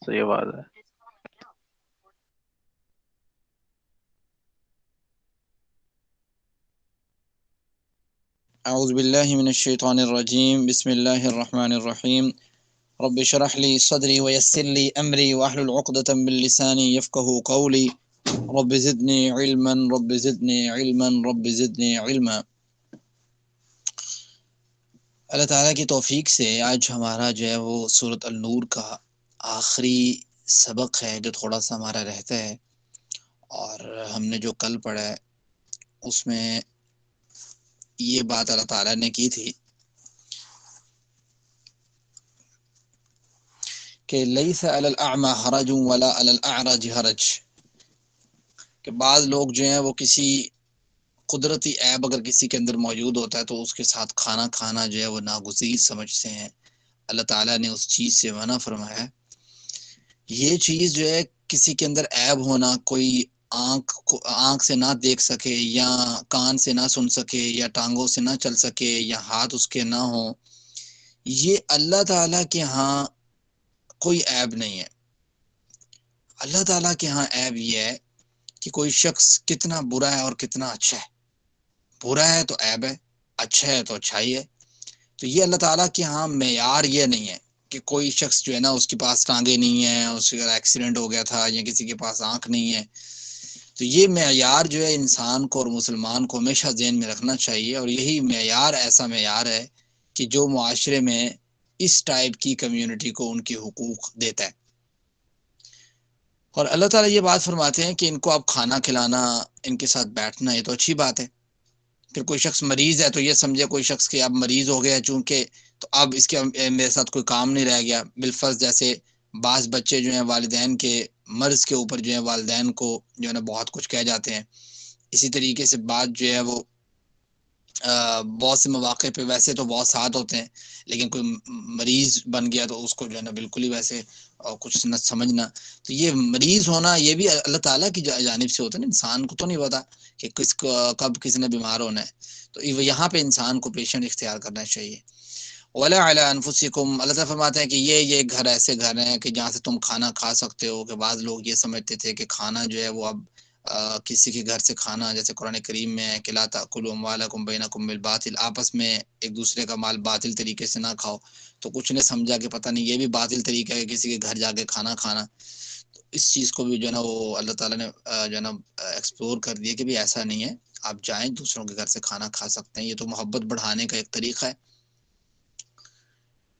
صحیح بات ہے. اعوذ باللہ من الشیطان الرجیم بسم اللہ الرحمن الرحیم رب اشرح لی صدری ویسر لی امری واحلل عقدۃ من لسانی یفقهوا قولی رب زدنی علما رب زدنی علما رب زدنی علما. اللہ تعالیٰ کی توفیق سے آج ہمارا جو ہے وہ سورۃ النور کا آخری سبق ہے جو تھوڑا سا ہمارا رہتا ہے، اور ہم نے جو کل پڑھا ہے اس میں یہ بات اللہ تعالیٰ نے کی تھی کہ لیس علی الاعمى حرج ولا علی الاعرج حرج، کہ بعض لوگ جو ہیں وہ کسی قدرتی عیب اگر کسی کے اندر موجود ہوتا ہے تو اس کے ساتھ کھانا کھانا جو ہے وہ ناگزیر سمجھتے ہیں. اللہ تعالیٰ نے اس چیز سے منع فرمایا. یہ چیز جو ہے کسی کے اندر عیب ہونا، کوئی آنکھ سے نہ دیکھ سکے، یا کان سے نہ سن سکے، یا ٹانگوں سے نہ چل سکے، یا ہاتھ اس کے نہ ہوں، یہ اللہ تعالیٰ کے ہاں کوئی عیب نہیں ہے. اللہ تعالیٰ کے ہاں عیب یہ ہے کہ کوئی شخص کتنا برا ہے اور کتنا اچھا ہے. برا ہے تو عیب ہے، اچھا ہے تو اچھائی ہے. تو یہ اللہ تعالیٰ کے ہاں معیار یہ نہیں ہے کہ کوئی شخص جو ہے نا اس کے پاس ٹانگیں نہیں ہیں، اس کا ایکسیڈنٹ ہو گیا تھا، یا کسی کے پاس آنکھ نہیں ہے. تو یہ معیار جو ہے انسان کو اور مسلمان کو ہمیشہ ذہن میں رکھنا چاہیے، اور یہی معیار ایسا معیار ہے کہ جو معاشرے میں اس ٹائپ کی کمیونٹی کو ان کے حقوق دیتا ہے. اور اللہ تعالیٰ یہ بات فرماتے ہیں کہ ان کو اب کھانا کھلانا، ان کے ساتھ بیٹھنا، یہ تو اچھی بات ہے. پھر کوئی شخص مریض ہے تو یہ سمجھے کوئی شخص کہ اب مریض ہو گیا چونکہ، تو اب اس کے میرے ساتھ کوئی کام نہیں رہ گیا. بالفرض جیسے بعض بچے جو ہیں والدین کے مرض کے اوپر جو ہے والدین کو جو ہے نا بہت کچھ کہہ جاتے ہیں. اسی طریقے سے بات جو ہے وہ بہت سے مواقع پہ ویسے تو بہت ساتھ ہوتے ہیں، لیکن کوئی مریض بن گیا تو اس کو جو ہے نا بالکل ہی ویسے کچھ نہ سمجھنا. تو یہ مریض ہونا یہ بھی اللہ تعالیٰ کی جانب سے ہوتا ہے نا، انسان کو تو نہیں پتا کہ کب کس نے بیمار ہونا ہے. تو یہاں پہ انسان کو پیشنٹ اختیار کرنا چاہیے. وَلَا عَلَىٰ أَنفُسِكُمْ، اللہ تعالیٰ فرماتے ہیں کہ یہ گھر ایسے گھر ہیں کہ جہاں سے تم کھانا کھا سکتے ہو. کہ بعض لوگ یہ سمجھتے تھے کہ کھانا جو ہے وہ اب کسی کے گھر سے کھانا، جیسے قرآن کریم میں ہے کہ لا تأکلوا أموالكم بينكم بالباطل، آپس میں ایک دوسرے کا مال باطل طریقے سے نہ کھاؤ. تو کچھ نے سمجھا کہ پتہ نہیں یہ بھی باطل طریقہ ہے کسی کے گھر جا کے کھانا کھانا. تو اس چیز کو بھی جو ہے نا وہ اللہ تعالیٰ نے جو ہے نا ایکسپلور کر دیا کہ بھی ایسا نہیں ہے، آپ جائیں دوسروں کے گھر سے کھانا کھا سکتے ہیں. یہ تو محبت بڑھانے کا ایک طریقہ ہے.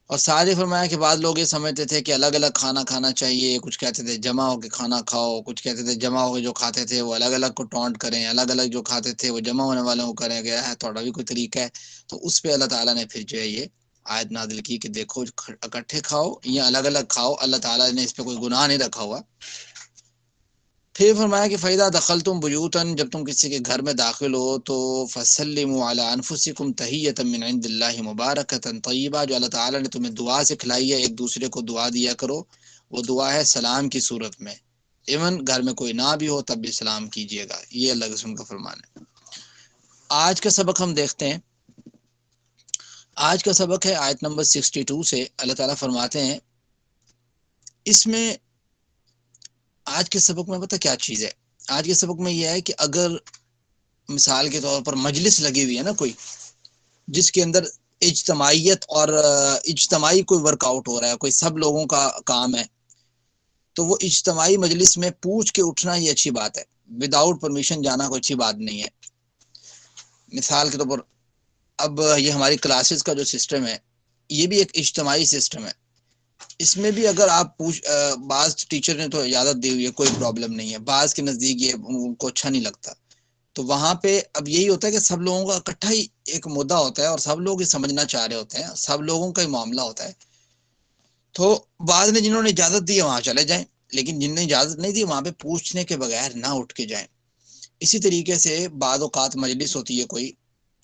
اور ساتھ فرمایا کہ بعض لوگ یہ سمجھتے تھے کہ الگ الگ کھانا کھانا چاہیے. کچھ کہتے تھے جمع ہو کے کھانا کھاؤ، کچھ کہتے تھے جمع ہو کے جو کھاتے تھے وہ الگ الگ کو ٹونٹ کریں، الگ الگ جو کھاتے تھے وہ جمع ہونے والوں کو کریں. گیا ہے تھوڑا بھی کوئی طریقہ ہے. تو اس پہ اللہ تعالیٰ نے پھر جو ہے یہ آیت نازل کی کہ دیکھو اکٹھے کھاؤ یا الگ الگ کھاؤ، اللہ تعالیٰ نے اس پہ کوئی گناہ نہیں رکھا ہوا. پھر فرمایا کہ فَإِذَا دَخَلْتُمْ بُيُوتًا، جب تم کسی کے گھر میں داخل ہو تو فَسَلِّمُوا عَلَىٰ أَنفُسِكُمْ تَحِيَّةً مِّنْ عِندِ اللَّهِ مُبَارَكَةً طَيِّبَةً، جو اللہ تعالیٰ نے تمہیں دعا سکھلائی ہے ایک دوسرے کو دعا دیا کرو. وہ دعا ہے سلام کی صورت میں، ایون گھر میں کوئی نہ بھی ہو تب بھی سلام کیجیے گا. یہ اللہ کے رسول کا فرمان ہے. آج کا سبق ہم دیکھتے ہیں. آج کا سبق ہے آیت نمبر 62 سے. اللہ تعالیٰ فرماتے ہیں اس میں، آج کے سبق میں پتہ کیا چیز ہے؟ آج کے سبق میں یہ ہے کہ اگر مثال کے طور پر مجلس لگی ہوئی ہے نا کوئی، جس کے اندر اجتماعیت اور اجتماعی کوئی ورک آؤٹ ہو رہا ہے، کوئی سب لوگوں کا کام ہے، تو وہ اجتماعی مجلس میں پوچھ کے اٹھنا یہ اچھی بات ہے. وداؤٹ پرمیشن جانا کوئی اچھی بات نہیں ہے. مثال کے طور پر اب یہ ہماری کلاسز کا جو سسٹم ہے یہ بھی ایک اجتماعی سسٹم ہے. اس میں بھی اگر آپ بعض ٹیچر نے تو اجازت دی ہوئی ہے، کوئی پرابلم نہیں ہے، بعض کے نزدیک یہ ان کو اچھا نہیں لگتا. تو وہاں پہ اب یہی ہوتا ہے کہ سب لوگوں کا اکٹھا ہی ایک مدعا ہوتا ہے اور سب لوگ یہ سمجھنا چاہ رہے ہوتے ہیں، سب لوگوں کا ہی معاملہ ہوتا ہے. تو بعد میں جنہوں نے اجازت دی وہاں چلے جائیں، لیکن جن نے اجازت نہیں دی وہاں پہ پوچھنے کے بغیر نہ اٹھ کے جائیں. اسی طریقے سے بعض اوقات مجلس ہوتی ہے کوئی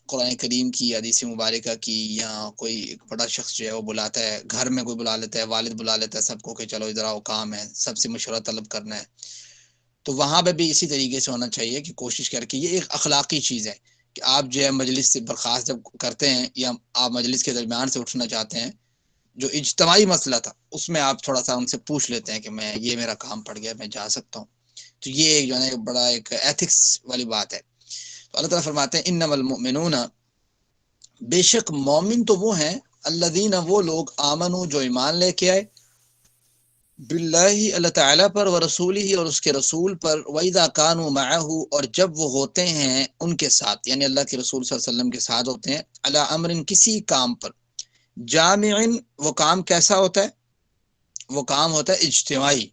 قرآن کریم کی، حدیث مبارکہ کی، یا کوئی بڑا شخص جو ہے وہ بلاتا ہے، گھر میں کوئی بلا لیتا ہے، والد بلا لیتا ہے سب کو کہ چلو ادھر آؤ کام ہے، سب سے مشورہ طلب کرنا ہے. تو وہاں پہ بھی اسی طریقے سے ہونا چاہیے کہ کوشش کر کے، یہ ایک اخلاقی چیز ہے کہ آپ جو ہے مجلس سے برخاست جب کرتے ہیں یا آپ مجلس کے درمیان سے اٹھنا چاہتے ہیں جو اجتماعی مسئلہ تھا اس میں آپ تھوڑا سا ان سے پوچھ لیتے ہیں کہ میں یہ میرا کام پڑ گیا میں جا سکتا ہوں. تو یہ ایک جو ہے نا بڑا ایک ایتھکس والی بات ہے. تو اللہ تعالیٰ فرماتے ہیں انما المؤمنون، بے شک مومن تو وہ ہیں، الذین وہ لوگ آمنو جو ایمان لے کے آئے، باللہ اللہ تعالیٰ پر، ورسولہ اور اس کے رسول پر، وَإِذَا كَانُوا مَعَهُ اور جب وہ ہوتے ہیں ان کے ساتھ، یعنی اللہ کے رسول صلی اللہ علیہ وسلم کے ساتھ ہوتے ہیں، علی امر کسی کام پر، جامع وہ کام کیسا ہوتا ہے؟ وہ کام ہوتا ہے اجتماعی،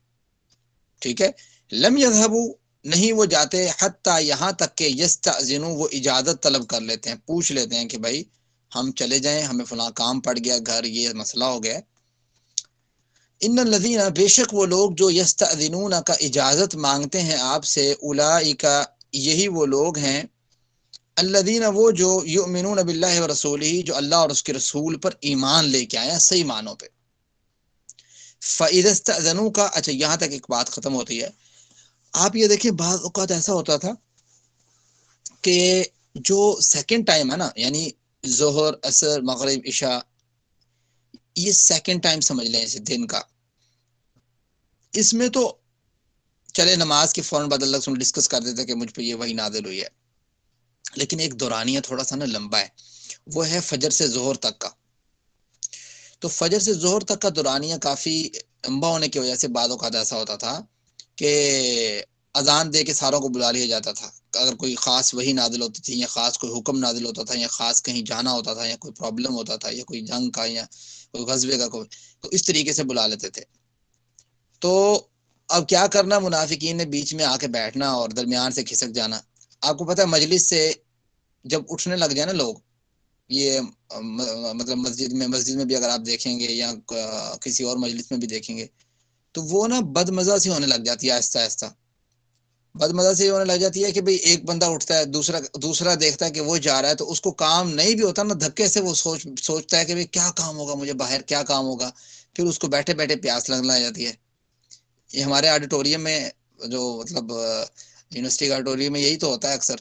ٹھیک ہے. لم یذهبوا نہیں وہ جاتے، حتی یہاں تک کہ یستأذنوا وہ اجازت طلب کر لیتے ہیں، پوچھ لیتے ہیں کہ بھائی ہم چلے جائیں، ہمیں فلاں کام پڑ گیا، گھر یہ مسئلہ ہو گیا. ان الذین بے شک وہ لوگ جو یستأذنون کا اجازت مانگتے ہیں آپ سے، اولئک یہی وہ لوگ ہیں، الذین وہ جو یؤمنون باللہ ورسولہ جو اللہ اور اس کے رسول پر ایمان لے کے آئے ہیں صحیح معنوں پہ. فَإِذَا اسْتَأْذَنُوكَ اچھا یہاں تک ایک بات ختم ہوتی ہے. آپ یہ دیکھیں بعض اوقات ایسا ہوتا تھا کہ جو سیکنڈ ٹائم ہے نا، یعنی ظہر، عصر، مغرب، عشاء، یہ سیکنڈ ٹائم سمجھ لیں اسے دن کا، اس میں تو چلے نماز کے فوراً بعد اللہ سے ڈسکس کر دیتے کہ مجھ پہ یہ وحی نازل ہوئی ہے، لیکن ایک دورانیہ تھوڑا سا نا لمبا ہے، وہ ہے فجر سے ظہر تک کا. تو فجر سے ظہر تک کا دورانیہ کافی لمبا ہونے کی وجہ سے بعض اوقات ایسا ہوتا تھا کہ اذان دے کے ساروں کو بلا لیا جاتا تھا. اگر کوئی خاص وحی نازل ہوتی تھی یا خاص کوئی حکم نازل ہوتا تھا یا خاص کہیں جانا ہوتا تھا یا کوئی پرابلم ہوتا تھا یا کوئی جنگ کا یا کوئی غزوے کا کوئی، تو اس طریقے سے بلا لیتے تھے. تو اب کیا کرنا، منافقین نے بیچ میں آ کے بیٹھنا اور درمیان سے کھسک جانا. آپ کو پتہ ہے مجلس سے جب اٹھنے لگ جائے نا لوگ، یہ مطلب مسجد میں بھی اگر آپ دیکھیں گے یا کسی اور مجلس میں بھی دیکھیں گے تو وہ نا بد مزہ سی ہونے لگ جاتی ہے، آہستہ آہستہ بد مزہ سے ہونے لگ جاتی ہے کہ بھئی ایک بندہ اٹھتا ہے، دوسرا دیکھتا ہے کہ وہ جا رہا ہے تو اس کو کام نہیں بھی ہوتا نا، دھکے سے وہ سوچتا ہے کہ بھئی کیا کام ہوگا مجھے باہر، کیا کام ہوگا، پھر اس کو بیٹھے بیٹھے پیاس لگنے لگ جاتی ہے. یہ ہمارے آڈیٹوریم میں جو مطلب یونیورسٹی کا آڈیٹوریم میں یہی تو ہوتا ہے اکثر.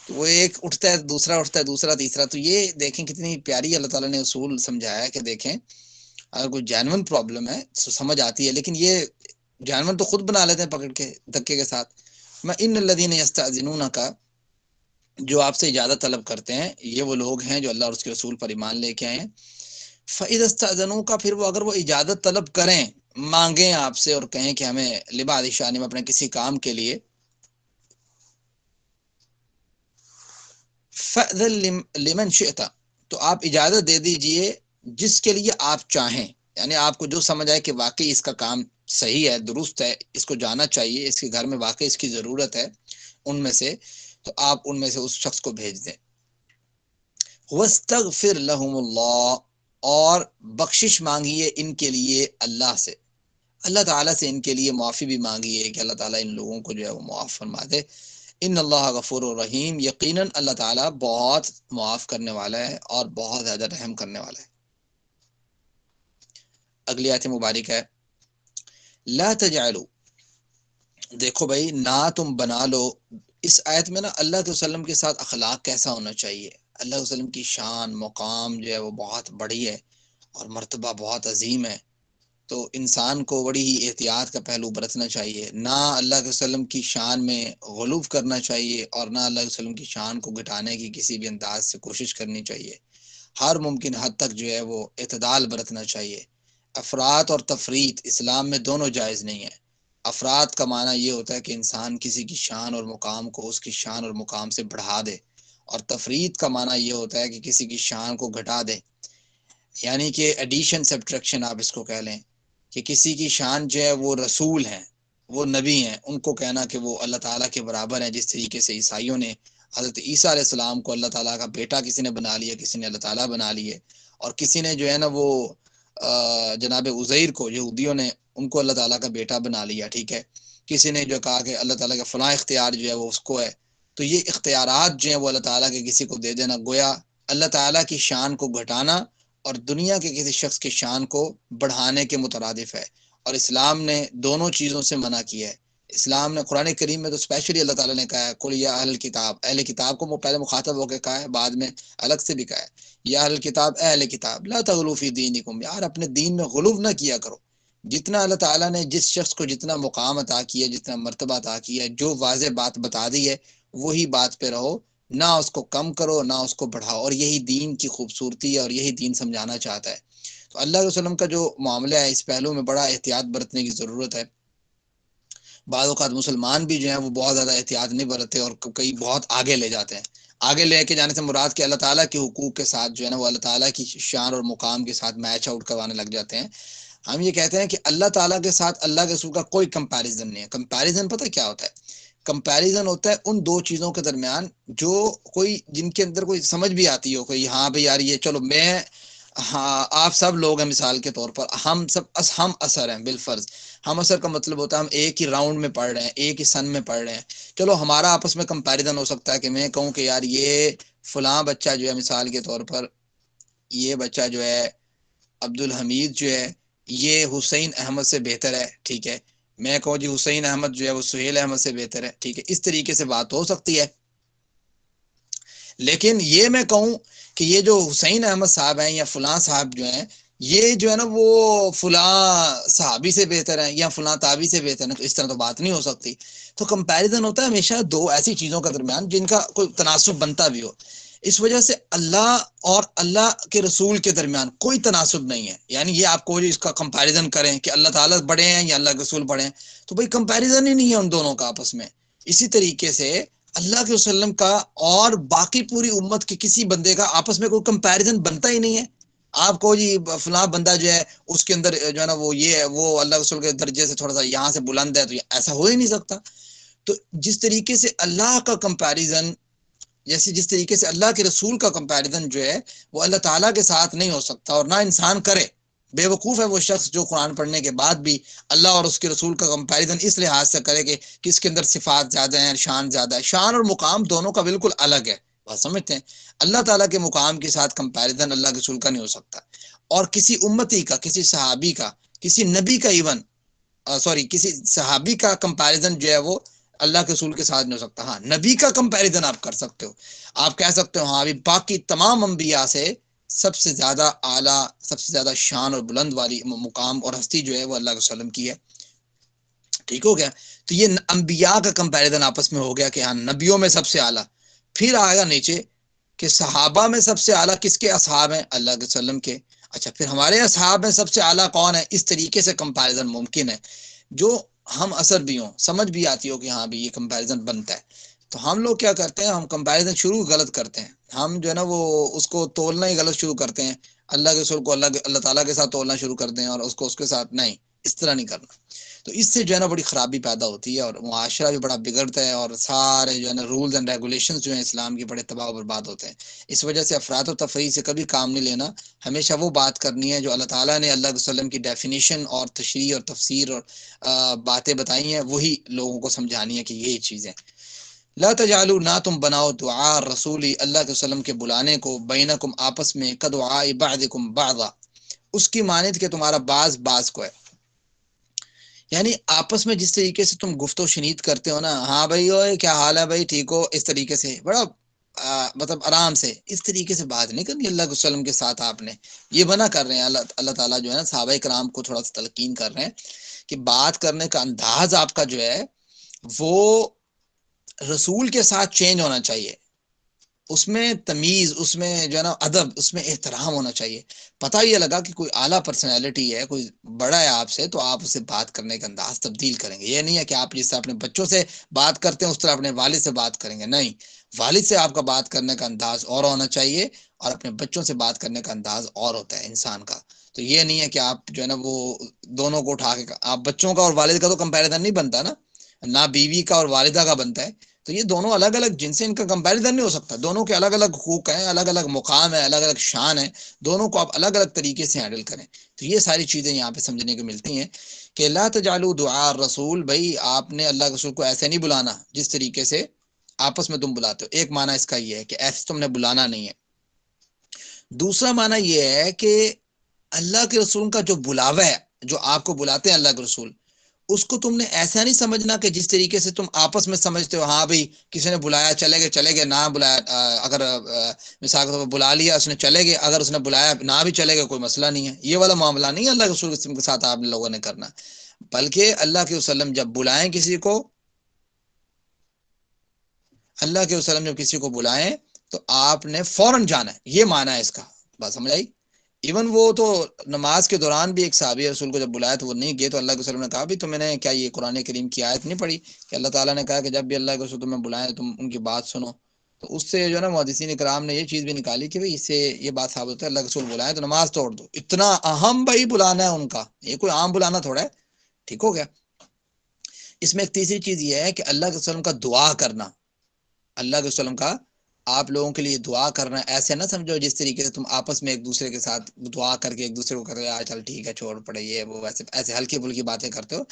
تو وہ ایک اٹھتا ہے، دوسرا اٹھتا ہے، دوسرا تیسرا. تو یہ دیکھیں کتنی پیاری اللہ تعالیٰ نے اصول سمجھایا ہے کہ دیکھیں اگر کوئی جینون پرابلم ہے تو سمجھ آتی ہے، لیکن یہ جینون تو خود بنا لیتے ہیں پکڑ کے دھکے کے ساتھ. میں ان الذین یستأذنون کا جو آپ سے اجازت طلب کرتے ہیں یہ وہ لوگ ہیں جو اللہ اور اس کے رسول پر ایمان لے کے آئے ہیں. فَإِذَا اسْتَأْذَنُوكَ پھر وہ اگر وہ اجازت طلب کریں، مانگیں آپ سے اور کہیں کہ ہمیں لبعض شأنہم اپنے کسی کام کے لیے، فَأْذَن لِمَنْ شِئْتَ تو آپ اجازت دے دیجئے جس کے لیے آپ چاہیں، یعنی آپ کو جو سمجھ آئے کہ واقعی اس کا کام صحیح ہے، درست ہے، اس کو جانا چاہیے، اس کے گھر میں واقعی اس کی ضرورت ہے ان میں سے، تو آپ ان میں سے اس شخص کو بھیج دیں. وَاسْتَغْفِرْ لَهُمُ اللَّهُ اور بخشش مانگیے ان کے لیے اللہ سے، اللہ تعالیٰ سے ان کے لیے معافی بھی مانگیے کہ اللہ تعالیٰ ان لوگوں کو جو ہے وہ معاف فرما دے. ان اللہ غفور الرحیم یقیناً اللہ تعالیٰ بہت معاف کرنے والا ہے اور بہت زیادہ رحم کرنے والا ہے. اگلی آیت مبارک ہے لا تجعلوا دیکھو بھائی نہ تم بنا لو. اس آیت میں نا اللہ کے وسلم کے ساتھ اخلاق کیسا ہونا چاہیے، اللہ کے وسلم کی شان مقام جو ہے وہ بہت بڑی ہے اور مرتبہ بہت عظیم ہے. تو انسان کو بڑی ہی احتیاط کا پہلو برتنا چاہیے، نہ اللہ کے وسلم کی شان میں غلو کرنا چاہیے اور نہ اللہ کے وسلم کی شان کو گھٹانے کی کسی بھی انداز سے کوشش کرنی چاہیے. ہر ممکن حد تک جو ہے وہ اعتدال برتنا چاہیے. افراط اور تفریط اسلام میں دونوں جائز نہیں ہے. افراد کا معنی یہ ہوتا ہے کہ انسان کسی کی شان اور مقام کو اس کی شان اور مقام سے بڑھا دے، اور تفریط کا معنی یہ ہوتا ہے کہ کسی کی شان کو گھٹا دے، یعنی کہ ایڈیشن سبٹریکشن آپ اس کو کہہ لیں کہ کسی کی شان جو ہے وہ رسول ہیں، وہ نبی ہیں، ان کو کہنا کہ وہ اللہ تعالیٰ کے برابر ہیں. جس طریقے سے عیسائیوں نے حضرت عیسیٰ علیہ السلام کو اللہ تعالیٰ کا بیٹا کسی نے بنا لیا، کسی نے اللہ تعالیٰ بنا لیے، اور کسی نے جو ہے نا وہ جناب عزیر کو یہودیوں نے ان کو اللہ تعالیٰ کا بیٹا بنا لیا. ٹھیک ہے، کسی نے جو کہا کہ اللہ تعالیٰ کا فلاں اختیار جو ہے وہ اس کو ہے. تو یہ اختیارات جو ہیں وہ اللہ تعالیٰ کے کسی کو دے دینا گویا اللہ تعالیٰ کی شان کو گھٹانا اور دنیا کے کسی شخص کی شان کو بڑھانے کے مترادف ہے. اور اسلام نے دونوں چیزوں سے منع کیا ہے. اسلام نے قرآن کریم میں تو اسپیشلی اللہ تعالیٰ نے کہا ہے قل یا اہل کتاب، اہل کتاب کو وہ پہلے مخاطب ہو کے کہا ہے، بعد میں الگ سے بھی کہا ہے یا اہل کتاب، اہل کتاب لا تغلو فی دینکم، یار اپنے دین میں غلو نہ کیا کرو۔ جتنا اللہ تعالیٰ نے جس شخص کو جتنا مقام عطا کیا، جتنا مرتبہ عطا کیا، جو واضح بات بتا دی ہے وہی بات پہ رہو، نہ اس کو کم کرو نہ اس کو بڑھاؤ، اور یہی دین کی خوبصورتی ہے اور یہی دین سمجھانا چاہتا ہے۔ تو اللہ کے وسلم کا جو معاملہ ہے اس پہلو میں بڑا احتیاط برتنے کی ضرورت ہے۔ بعض اوقات مسلمان بھی جو ہیں وہ بہت زیادہ احتیاط نہیں برتتے اور کئی بہت آگے لے جاتے ہیں۔ آگے لے کے جانے سے مراد کہ اللہ تعالیٰ کے حقوق کے ساتھ جو ہے نا وہ اللہ تعالیٰ کی شان اور مقام کے ساتھ میچ آؤٹ کروانے لگ جاتے ہیں۔ ہم یہ کہتے ہیں کہ اللہ تعالیٰ کے ساتھ اللہ کے رسول کا کوئی کمپیریزن نہیں ہے۔ کمپیریزن پتہ کیا ہوتا ہے؟ کمپیریزن ہوتا ہے ان دو چیزوں کے درمیان جو کوئی جن کے اندر کوئی سمجھ بھی آتی ہو، کوئی ہاں بھائی یار یہ چلو میں، ہاں آپ سب لوگ ہیں مثال کے طور پر، ہم سب ہم اثر ہیں بالفرض۔ ہم اثر کا مطلب ہوتا ہے ہم ایک ہی راؤنڈ میں پڑھ رہے ہیں، ایک ہی سن میں پڑھ رہے ہیں، چلو ہمارا آپس میں کمپیریزن ہو سکتا ہے کہ میں کہوں کہ یار یہ فلاں بچہ جو ہے مثال کے طور پر یہ بچہ جو ہے عبد الحمید جو ہے یہ حسین احمد سے بہتر ہے، ٹھیک ہے، میں کہوں جی حسین احمد جو ہے وہ سہیل احمد سے بہتر ہے، ٹھیک ہے، اس طریقے سے بات ہو سکتی ہے۔ لیکن یہ میں کہوں کہ یہ جو حسین احمد صاحب ہیں یا فلاں صاحب جو ہیں یہ جو ہے نا وہ فلاں صحابی سے بہتر ہیں یا فلاں تابعی سے بہتر ہیں، تو اس طرح تو بات نہیں ہو سکتی۔ تو کمپیریزن ہوتا ہے ہمیشہ دو ایسی چیزوں کے درمیان جن کا کوئی تناسب بنتا بھی ہو۔ اس وجہ سے اللہ اور اللہ کے رسول کے درمیان کوئی تناسب نہیں ہے، یعنی یہ آپ کو اس کا کمپیریزن کریں کہ اللہ تعالیٰ بڑے ہیں یا اللہ کے رسول بڑے ہیں، تو بھائی کمپیریزن ہی نہیں ہے ان دونوں کا آپس میں۔ اسی طریقے سے اللہ کے وسلم کا اور باقی پوری امت کے کسی بندے کا آپس میں کوئی کمپیریزن بنتا ہی نہیں ہے۔ آپ کو جی فلاں بندہ جو ہے اس کے اندر جو ہے نا وہ یہ ہے، وہ اللہ کے رسول کے درجے سے تھوڑا سا یہاں سے بلند ہے، تو ایسا ہو ہی نہیں سکتا۔ تو جس طریقے سے اللہ کا کمپیریزن، جس طریقے سے اللہ کے رسول کا کمپیریزن جو ہے وہ اللہ تعالیٰ کے ساتھ نہیں ہو سکتا، اور نہ انسان کرے۔ بے وقوف ہے وہ شخص جو قرآن پڑھنے کے بعد بھی اللہ اور اس کے رسول کا کمپیریزن اس لحاظ سے کرے کہ کس کے اندر صفات زیادہ ہیں، شان زیادہ ہے۔ شان اور مقام دونوں کا بالکل الگ ہے، بات سمجھتے ہیں؟ اللہ تعالیٰ کے مقام کے ساتھ کمپیریزن اللہ کے رسول کا نہیں ہو سکتا، اور کسی امتی کا، کسی صحابی کا، کسی نبی کا کسی صحابی کا کمپیریزن جو ہے وہ اللہ کے رسول کے ساتھ نہیں ہو سکتا۔ ہاں نبی کا کمپیریزن آپ کر سکتے ہو، آپ کہہ سکتے ہو ہاں ابھی باقی تمام انبیاء سے سب سے زیادہ اعلیٰ، سب سے زیادہ شان اور بلند والی مقام اور ہستی جو ہے وہ اللہ کے وسلم کی ہے، ٹھیک ہو گیا۔ تو یہ انبیاء کا کمپیریزن آپس میں ہو گیا کہ ہاں نبیوں میں سب سے اعلیٰ۔ پھر آئے گا نیچے کہ صحابہ میں سب سے اعلیٰ کس کے اصحاب ہیں؟ اللہ کے وسلم کے۔ اچھا پھر ہمارے اصحاب میں سب سے اعلیٰ کون ہے؟ اس طریقے سے کمپیریزن ممکن ہے، جو ہم اثر بھی ہوں، سمجھ بھی آتی ہو کہ ہاں بھی یہ کمپیریزن بنتا ہے۔ تو ہم لوگ کیا کرتے ہیں، ہم کمپیریزن شروع غلط کرتے ہیں، ہم جو ہے نا وہ اس کو تولنا ہی غلط شروع کرتے ہیں، اللہ کے رسول کو اللہ تعالیٰ کے ساتھ تولنا شروع کرتے ہیں اور اس کو اس کے ساتھ نہیں، اس طرح نہیں کرنا۔ تو اس سے جو ہے نا بڑی خرابی پیدا ہوتی ہے اور معاشرہ بھی بڑا بگڑتا ہے، اور سارے جو ہے نا رولز اینڈ ریگولیشنز جو ہیں اسلام کے بڑے تباہ و برباد ہوتے ہیں۔ اس وجہ سے افراد و تفریح سے کبھی کام نہیں لینا، ہمیشہ وہ بات کرنی ہے جو اللہ تعالیٰ نے اللہ کے وسلم کی ڈیفینیشن اور تشریح اور تفسیر اور باتیں بتائی ہیں، وہی لوگوں کو سمجھانی ہے کہ یہ چیزیں۔ لا تجعلوا، نہ تم بناؤ، دعاء رسولی، اللہ کے وسلم کے بلانے کو، بینکم آپس میں، کدعاء بعضکم بعضا، اس کی مانند کہ تمہارا بعض کو ہے۔ یعنی آپس میں جس طریقے سے تم گفت و شنید کرتے ہو نا، ہاں بھائی اوئے کیا حال ہے بھائی ٹھیک ہو، اس طریقے سے بڑا مطلب آرام سے اس طریقے سے بات نہیں کرنی اللہ کے وسلم کے ساتھ۔ آپ نے یہ منع کر رہے ہیں، اللہ تعالیٰ جو ہے نا صحابہ کرام کو تھوڑا سا تلقین کر رہے ہیں کہ بات کرنے کا انداز آپ کا جو ہے وہ رسول کے ساتھ چینج ہونا چاہیے، اس میں تمیز، اس میں جو ہے نا ادب، اس میں احترام ہونا چاہیے۔ پتہ یہ لگا کہ کوئی اعلیٰ پرسنالٹی ہے، کوئی بڑا ہے آپ سے، تو آپ اسے بات کرنے کا انداز تبدیل کریں گے۔ یہ نہیں ہے کہ آپ جس سے اپنے بچوں سے بات کرتے ہیں اس طرح اپنے والد سے بات کریں گے، نہیں، والد سے آپ کا بات کرنے کا انداز اور ہونا چاہیے، اور اپنے بچوں سے بات کرنے کا انداز اور ہوتا ہے انسان کا۔ تو یہ نہیں ہے کہ آپ جو ہے نا وہ دونوں کو اٹھا کے، آپ بچوں کا اور والد کا تو کمپیریزن نہیں بنتا نا، نہ بیوی کا اور والدہ کا بنتا ہے، تو یہ دونوں الگ الگ جن سے ان کا کمپیریزن نہیں ہو سکتا۔ دونوں کے الگ الگ حقوق ہیں، الگ الگ مقام ہے، الگ الگ شان ہے، دونوں کو آپ الگ الگ طریقے سے ہینڈل کریں۔ تو یہ ساری چیزیں یہاں پہ سمجھنے کو ملتی ہیں کہ لا تجعلوا دعاء الرسول، بھائی آپ نے اللہ کے رسول کو ایسے نہیں بلانا جس طریقے سے آپس میں تم بلاتے ہو۔ ایک معنی اس کا یہ ہے کہ ایسے تم نے بلانا نہیں ہے۔ دوسرا معنی یہ ہے کہ اللہ کے رسول کا جو بلاوا ہے، جو آپ کو بلاتے ہیں اللہ کے رسول، اس کو تم نے ایسا نہیں سمجھنا کہ جس طریقے سے تم آپس میں سمجھتے ہو، ہاں بھائی کسی نے بلایا چلے گئے، نہ بلایا اگر مثال کے طور پر بلا لیا اس نے چلے گئے، اگر اس نے بلایا نہ بھی چلے گئے کوئی مسئلہ نہیں ہے، یہ والا معاملہ نہیں ہے اللہ کے رسول کے ساتھ آپ لوگوں نے کرنا، بلکہ اللہ کے وسلم جب بلائیں کسی کو، اللہ کے وسلم جب کسی کو بلائیں تو آپ نے فوراً جانا ہے، یہ معنی ہے اس کا، بات سمجھ آئی؟ ایون وہ تو نماز کے دوران بھی ایک صحابی رسول کو جب بلایا تو وہ نہیں گئے، تو اللہ کے وسلم نے کہا بھی تم نے کیا یہ قرآن کریم کی آیت نہیں پڑھی کہ اللہ تعالیٰ نے کہا کہ جب بھی اللہ کے رسول تمہیں بلائیں تم ان کی بات سنو، تو اس سے جو ہے نا محدثین کرام نے یہ چیز بھی نکالی کہ اس سے یہ بات ثابت ہوتا ہے اللہ کے رسول بلائیں تو نماز توڑ دو، اتنا اہم بھائی بلانا ہے ان کا، یہ کوئی عام بلانا تھوڑا ہے، ٹھیک ہو گیا؟ اس میں ایک تیسری چیز یہ ہے کہ اللہ کے وسلم کا دعا کرنا، اللہ کے وسلم کا آپ لوگوں کے لیے دعا کرنا، ایسے نہ سمجھو جس طریقے سے تم آپس میں ایک دوسرے کے ساتھ دعا کر کے ایک دوسرے کو کرتے ہو چل ٹھیک ہے چھوڑ پڑے یہ وہ ویسے ایسے ہلکی پھلکی باتیں کرتے ہو،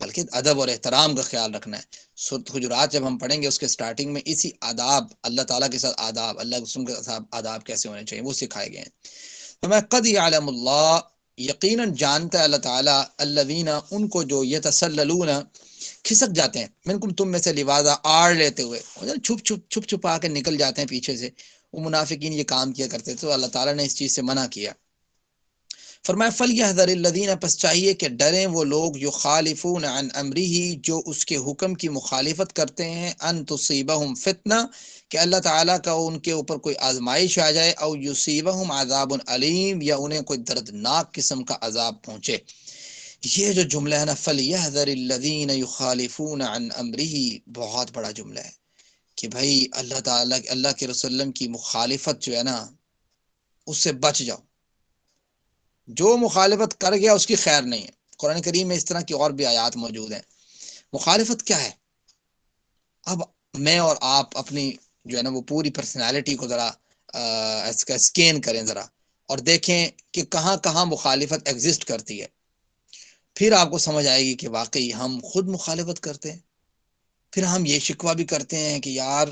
بلکہ ادب اور احترام کا خیال رکھنا ہے۔ سورۃ حجرات جب ہم پڑھیں گے اس کے سٹارٹنگ میں اسی آداب، اللہ تعالیٰ کے ساتھ آداب، اللہ کے وسلم کے ساتھ آداب کیسے ہونے چاہیے وہ سکھائے گئے ہیں۔ فما قد یعلم اللہ، یقیناً جانتا ہے اللہ تعالیٰ، الذین ان کو جو یتسللون کھسک جاتے ہیں، منکم تم میں سے، لواذا آڑ لیتے ہوئے، چھپ چھپا کے نکل جاتے ہیں پیچھے سے، وہ منافقین یہ کام کیا کرتے تھے، تو اللہ تعالیٰ نے اس چیز سے منع کیا۔ فرمایا فلیحذر الذین، پس چاہیے کہ ڈریں وہ لوگ، یخالفون عن امرہ، جو اس کے حکم کی مخالفت کرتے ہیں، ان تصیبہم فتنہ، کہ اللہ تعالیٰ کا ان کے اوپر کوئی آزمائش آ جائے، او یصیبہم عذاب علیم، یا انہیں کوئی دردناک قسم کا عذاب پہنچے۔ یہ جو جملہ ہے نا فَلْيَحْذَرِ الَّذِينَ يُخَالِفُونَ عَنْ أَمْرِهِ، بہت بڑا جملہ ہے کہ بھائی اللہ تعالیٰ اللہ کے رسول کی مخالفت جو ہے نا اس سے بچ جاؤ، جو مخالفت کر گیا اس کی خیر نہیں ہے۔ قرآن کریم میں اس طرح کی اور بھی آیات موجود ہیں۔ مخالفت کیا ہے؟ اب میں اور آپ اپنی جو ہے نا وہ پوری پرسنالٹی کو ذرا اسکین کریں ذرا اور دیکھیں کہ کہاں کہاں مخالفت ایگزسٹ کرتی ہے، پھر آپ کو سمجھ آئے گی کہ واقعی ہم خود مخالفت کرتے ہیں، پھر ہم یہ شکوہ بھی کرتے ہیں کہ یار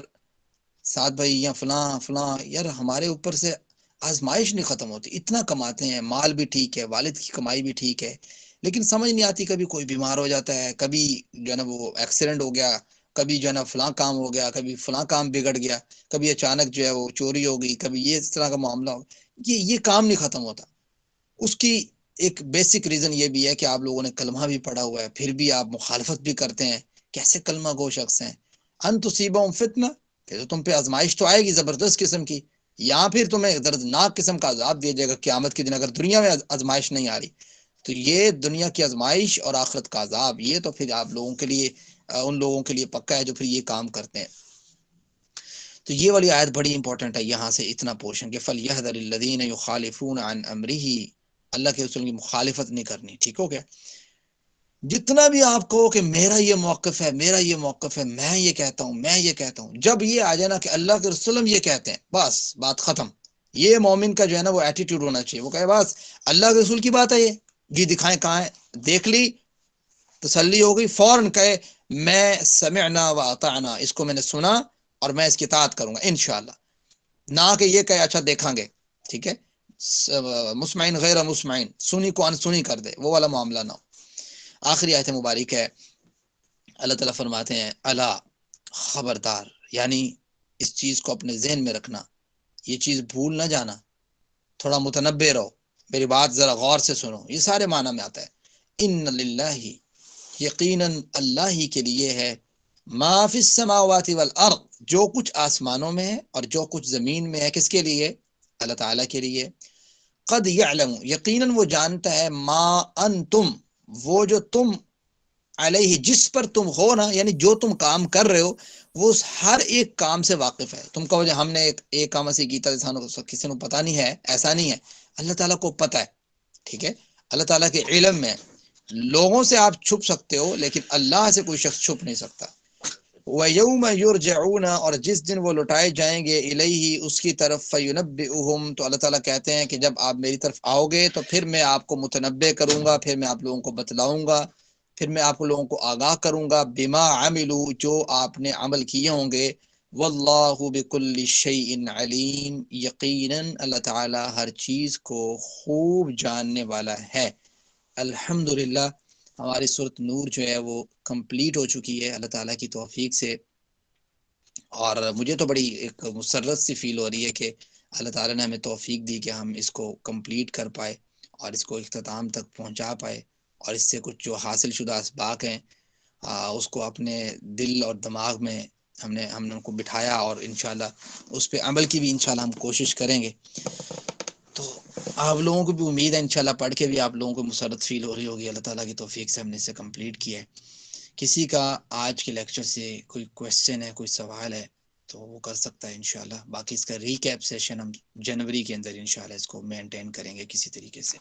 سعد بھائی یا فلاں فلاں، یار ہمارے اوپر سے آزمائش نہیں ختم ہوتی، اتنا کماتے ہیں، مال بھی ٹھیک ہے، والد کی کمائی بھی ٹھیک ہے، لیکن سمجھ نہیں آتی، کبھی کوئی بیمار ہو جاتا ہے، کبھی جو ہے نا وہ ایکسیڈنٹ ہو گیا، کبھی جو ہے نا فلاں کام ہو گیا، کبھی فلاں کام بگڑ گیا، کبھی اچانک جو ہے وہ چوری ہو گئی، کبھی یہ اس طرح کا معاملہ ہو، یہ کام نہیں ختم ہوتا۔ اس کی ایک بیسک ریزن یہ بھی ہے کہ آپ لوگوں نے کلمہ بھی پڑھا ہوا ہے، پھر بھی آپ مخالفت بھی کرتے ہیں، کیسے کلمہ گو شخص ہیں۔ ان تصیبہم فتنہ، پھر تو تم پہ آزمائش تو آئے گی زبردست قسم کی، یا پھر تمہیں دردناک قسم کا عذاب دیا جائے گا قیامت کے دن، اگر دنیا میں آزمائش نہیں آ رہی تو یہ دنیا کی آزمائش اور آخرت کا عذاب، یہ تو پھر آپ لوگوں کے لیے، ان لوگوں کے لیے پکا ہے جو پھر یہ کام کرتے ہیں۔ تو یہ والی آیت بڑی امپورٹنٹ ہے، یہاں سے اتنا پورشن کہ فَلْيَحْذَرِ الَّذِينَ يُخَالِفُونَ عَنْ أَمْرِهِ، اللہ کے رسول کی مخالفت نہیں کرنی، ٹھیک ہو گیا؟ جتنا بھی آپ کہو کہ میرا یہ موقف ہے، میرا یہ موقف ہے، میں یہ کہتا ہوں، میں یہ کہتا ہوں، جب یہ آ جائے نا کہ اللہ کے رسول یہ کہتے ہیں، بس بات ختم۔ یہ مومن کا جو ہے نا وہ ایٹیٹیوڈ ہونا چاہیے، وہ کہے بس اللہ کے رسول کی بات ہے، یہ جی دکھائیں کہاں ہے، دیکھ لی تسلی ہو گئی، فوراً کہے میں سمعنا و اطعنا، اس کو میں نے سنا اور میں اس کی اطاعت کروں گا انشاءاللہ، نہ کہ یہ کہے اچھا دیکھیں گے، ٹھیک ہے، مسمعین غیر مسمعین، سنی کو انسنی کر دے، وہ والا معاملہ نہ ہو۔ آخری آیت مبارک ہے، اللہ تعالیٰ فرماتے ہیں الا، خبردار، یعنی اس چیز کو اپنے ذہن میں رکھنا، یہ چیز بھول نہ جانا، تھوڑا متنبہ رہو، میری بات ذرا غور سے سنو، یہ سارے معنی میں آتا ہے۔ ان للہ، یقیناً اللہ ہی کے لیے ہے، ما فی السماوات والارض، جو کچھ آسمانوں میں ہے اور جو کچھ زمین میں ہے، کس کے لیے؟ اللہ تعالیٰ کے لیے۔ قد یعلم، یقیناً وہ جانتا ہے، ما انتم، وہ جو تم، علیہ، جس پر تم ہو نا، یعنی جو تم کام کر رہے ہو وہ ہر ایک کام سے واقف ہے۔ تم کہو ہم نے ایک کام ایسے کیتا کسی کو پتہ نہیں ہے، ایسا نہیں ہے، اللہ تعالیٰ کو پتہ ہے، ٹھیک ہے، اللہ تعالیٰ کے علم میں۔ لوگوں سے آپ چھپ سکتے ہو لیکن اللہ سے کوئی شخص چھپ نہیں سکتا۔ وَيَوْمَ يُرْجَعُونَ، اور جس دن وہ لوٹائے جائیں گے، الیہ، اس کی طرف، فَيُنَبِّئُهُم، تو اللہ تعالیٰ کہتے ہیں کہ جب آپ میری طرف آؤ گے تو پھر میں آپ کو متنبع کروں گا، پھر میں آپ لوگوں کو بتلاؤں گا، پھر میں آپ لوگوں کو آگاہ کروں گا، بما عملوا، جو آپ نے عمل کیے ہوں گے، واللہ بکل شیء علیم، یقیناً اللہ تعالیٰ ہر چیز کو خوب جاننے والا ہے۔ الحمدللہ، ہماری سورۃ نور جو ہے وہ کمپلیٹ ہو چکی ہے اللہ تعالیٰ کی توفیق سے، اور مجھے تو بڑی ایک مسرت سی فیل ہو رہی ہے کہ اللہ تعالیٰ نے ہمیں توفیق دی کہ ہم اس کو کمپلیٹ کر پائے اور اس کو اختتام تک پہنچا پائے، اور اس سے کچھ جو حاصل شدہ اسباق ہیں اس کو اپنے دل اور دماغ میں ہم نے ان کو بٹھایا، اور انشاءاللہ اس پہ عمل کی بھی انشاءاللہ ہم کوشش کریں گے۔ تو آپ لوگوں کو بھی امید ہے انشاءاللہ پڑھ کے بھی آپ لوگوں کو مسرت فیل ہو رہی ہوگی، اللہ تعالیٰ کی توفیق سے ہم نے اسے کمپلیٹ کیا ہے۔ کسی کا آج کے لیکچر سے کوئی کویسچن ہے، کوئی سوال ہے تو وہ کر سکتا ہے انشاءاللہ، باقی اس کا ریکیپ سیشن ہم جنوری کے اندر انشاءاللہ اس کو مینٹین کریں گے کسی طریقے سے۔